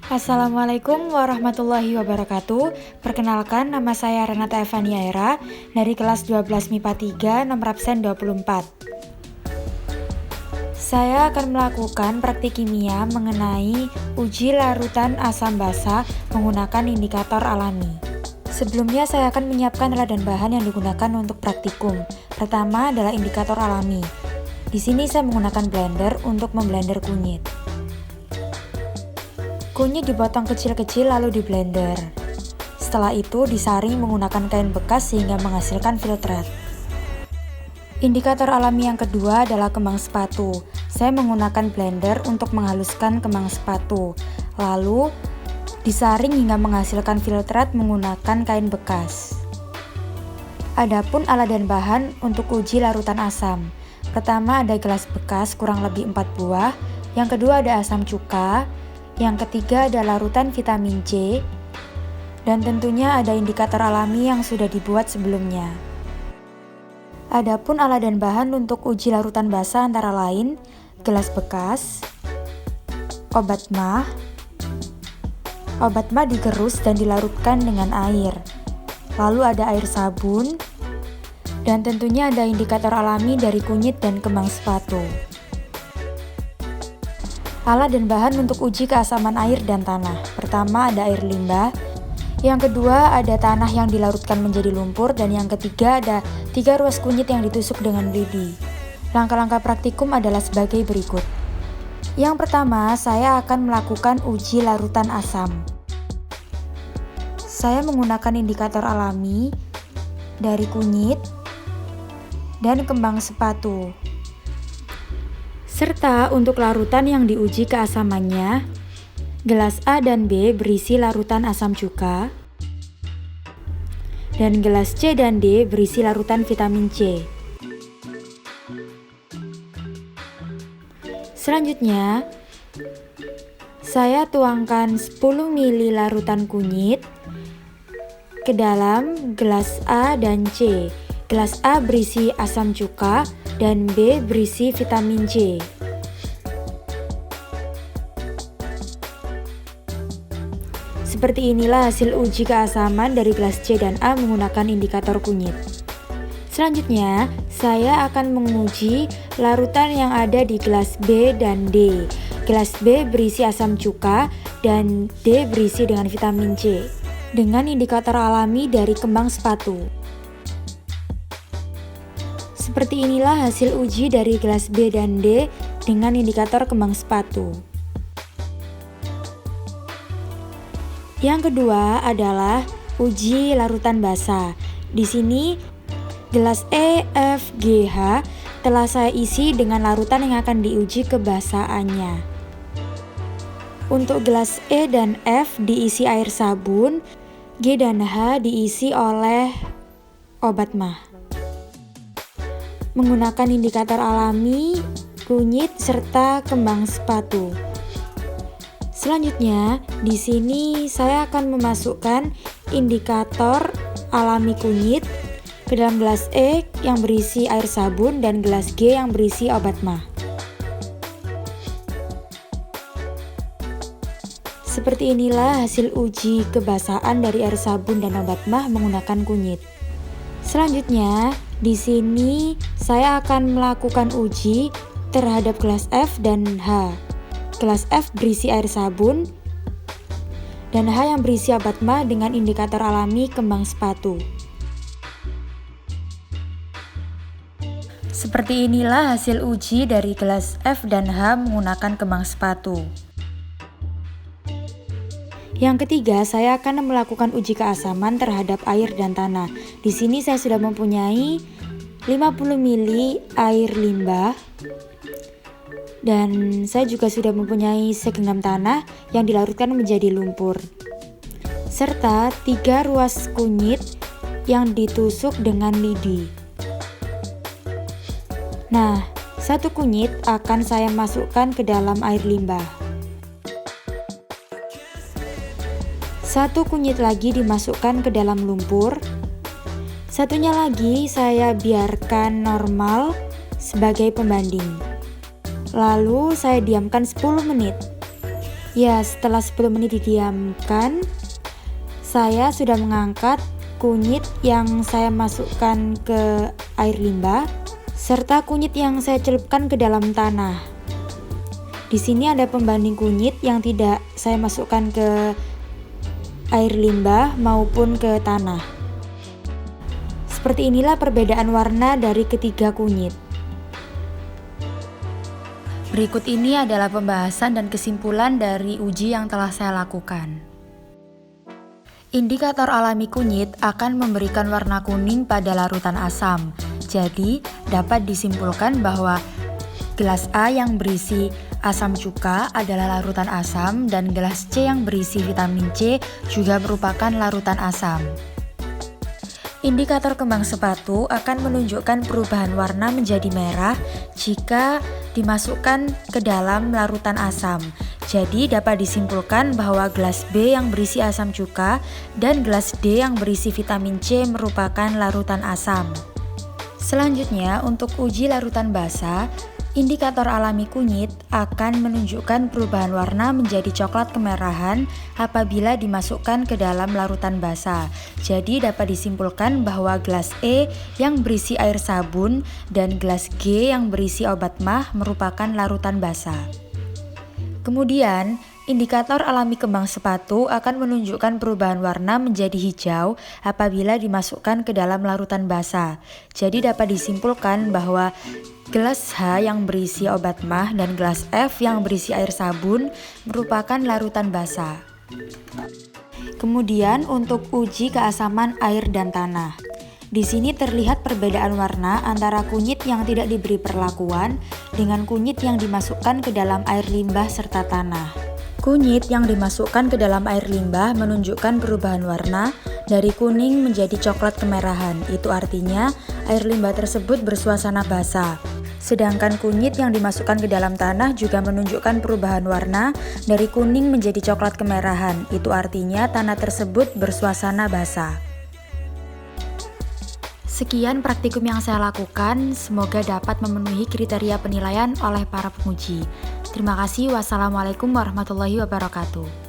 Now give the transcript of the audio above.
Assalamualaikum warahmatullahi wabarakatuh. Perkenalkan, nama saya Renata Evania Era dari kelas 12 MIPA 3, nomor absen 24. Saya akan melakukan praktik kimia mengenai uji larutan asam basa menggunakan indikator alami. Sebelumnya saya akan menyiapkan alat dan bahan yang digunakan untuk praktikum. Pertama adalah indikator alami. Di sini saya menggunakan blender untuk memblender kunyit. Kunyit dipotong kecil-kecil lalu diblender. Setelah itu disaring menggunakan kain bekas sehingga menghasilkan filtrat. Indikator alami yang kedua adalah kembang sepatu. Saya menggunakan blender untuk menghaluskan kembang sepatu. Lalu disaring hingga menghasilkan filtrat menggunakan kain bekas. Adapun alat dan bahan untuk uji larutan asam. Pertama ada gelas bekas kurang lebih 4 buah. Yang kedua ada asam cuka. Yang ketiga ada larutan vitamin C, dan tentunya ada indikator alami yang sudah dibuat sebelumnya. Adapun alat dan bahan untuk uji larutan basa antara lain gelas bekas, obat mah digerus dan dilarutkan dengan air. Lalu ada air sabun, dan tentunya ada indikator alami dari kunyit dan kembang sepatu. Alat dan bahan untuk uji keasaman air dan tanah. Pertama ada air limbah, yang kedua ada tanah yang dilarutkan menjadi lumpur, dan yang ketiga ada 3 ruas kunyit yang ditusuk dengan lidi. Langkah-langkah praktikum adalah sebagai berikut. Yang pertama, saya akan melakukan uji larutan asam. Saya menggunakan indikator alami dari kunyit dan kembang sepatu. Serta untuk larutan yang diuji keasamannya, gelas A dan B berisi larutan asam cuka, dan gelas C dan D berisi larutan vitamin C. Selanjutnya, saya tuangkan 10 ml larutan kunyit ke dalam gelas A dan C. Gelas A berisi asam cuka dan B berisi vitamin C. Seperti inilah hasil uji keasaman dari gelas C dan A menggunakan indikator kunyit. Selanjutnya, saya akan menguji larutan yang ada di gelas B dan D. Gelas B berisi asam cuka dan D berisi dengan vitamin C dengan indikator alami dari kembang sepatu. Seperti inilah hasil uji dari gelas B dan D dengan indikator kembang sepatu. Yang kedua adalah uji larutan basa. Di sini gelas E, F, G, H telah saya isi dengan larutan yang akan diuji kebasaannya. Untuk gelas E dan F diisi air sabun, G dan H diisi oleh obat mah. Menggunakan indikator alami, kunyit, serta kembang sepatu. Selanjutnya, di sini saya akan memasukkan indikator alami kunyit ke dalam gelas E yang berisi air sabun dan gelas G yang berisi obat mah. Seperti inilah hasil uji kebasaan dari air sabun dan obat mah menggunakan kunyit. Selanjutnya, di sini saya akan melakukan uji terhadap gelas F dan H. Gelas F berisi air sabun dan H yang berisi obat mah dengan indikator alami kembang sepatu. Seperti inilah hasil uji dari gelas F dan H menggunakan kembang sepatu. Yang ketiga, saya akan melakukan uji keasaman terhadap air dan tanah. Di sini saya sudah mempunyai 50 ml air limbah, dan saya juga sudah mempunyai segenggam tanah yang dilarutkan menjadi lumpur, serta 3 ruas kunyit yang ditusuk dengan lidi. Nah, 1 kunyit akan saya masukkan ke dalam air limbah. 1 kunyit lagi dimasukkan ke dalam lumpur. Satunya lagi saya biarkan normal sebagai pembanding. Lalu saya diamkan 10 menit. Ya, setelah 10 menit didiamkan, saya sudah mengangkat kunyit yang saya masukkan ke air limbah serta kunyit yang saya celupkan ke dalam tanah. Di sini ada pembanding kunyit yang tidak saya masukkan ke air limbah maupun ke tanah. Seperti inilah perbedaan warna dari ketiga kunyit. Berikut ini adalah pembahasan dan kesimpulan dari uji yang telah saya lakukan. Indikator alami kunyit akan memberikan warna kuning pada larutan asam. Jadi, dapat disimpulkan bahwa gelas A yang berisi asam cuka adalah larutan asam dan gelas C yang berisi vitamin C juga merupakan larutan asam. Indikator kembang sepatu akan menunjukkan perubahan warna menjadi merah jika dimasukkan ke dalam larutan asam. Jadi dapat disimpulkan bahwa gelas B yang berisi asam cuka dan gelas D yang berisi vitamin C merupakan larutan asam. Selanjutnya, untuk uji larutan basa, indikator alami kunyit akan menunjukkan perubahan warna menjadi coklat kemerahan apabila dimasukkan ke dalam larutan basa. Jadi dapat disimpulkan bahwa gelas E yang berisi air sabun dan gelas G yang berisi obat mah merupakan larutan basa. Kemudian, indikator alami kembang sepatu akan menunjukkan perubahan warna menjadi hijau apabila dimasukkan ke dalam larutan basa. Jadi dapat disimpulkan bahwa gelas H yang berisi obat mah dan gelas F yang berisi air sabun merupakan larutan basa. Kemudian untuk uji keasaman air dan tanah. Di sini terlihat perbedaan warna antara kunyit yang tidak diberi perlakuan dengan kunyit yang dimasukkan ke dalam air limbah serta tanah. Kunyit yang dimasukkan ke dalam air limbah menunjukkan perubahan warna dari kuning menjadi coklat kemerahan. Itu artinya air limbah tersebut bersuasana basah. Sedangkan kunyit yang dimasukkan ke dalam tanah juga menunjukkan perubahan warna dari kuning menjadi coklat kemerahan. Itu artinya tanah tersebut bersuasana basah. Sekian praktikum yang saya lakukan, semoga dapat memenuhi kriteria penilaian oleh para penguji. Terima kasih. Wassalamualaikum warahmatullahi wabarakatuh.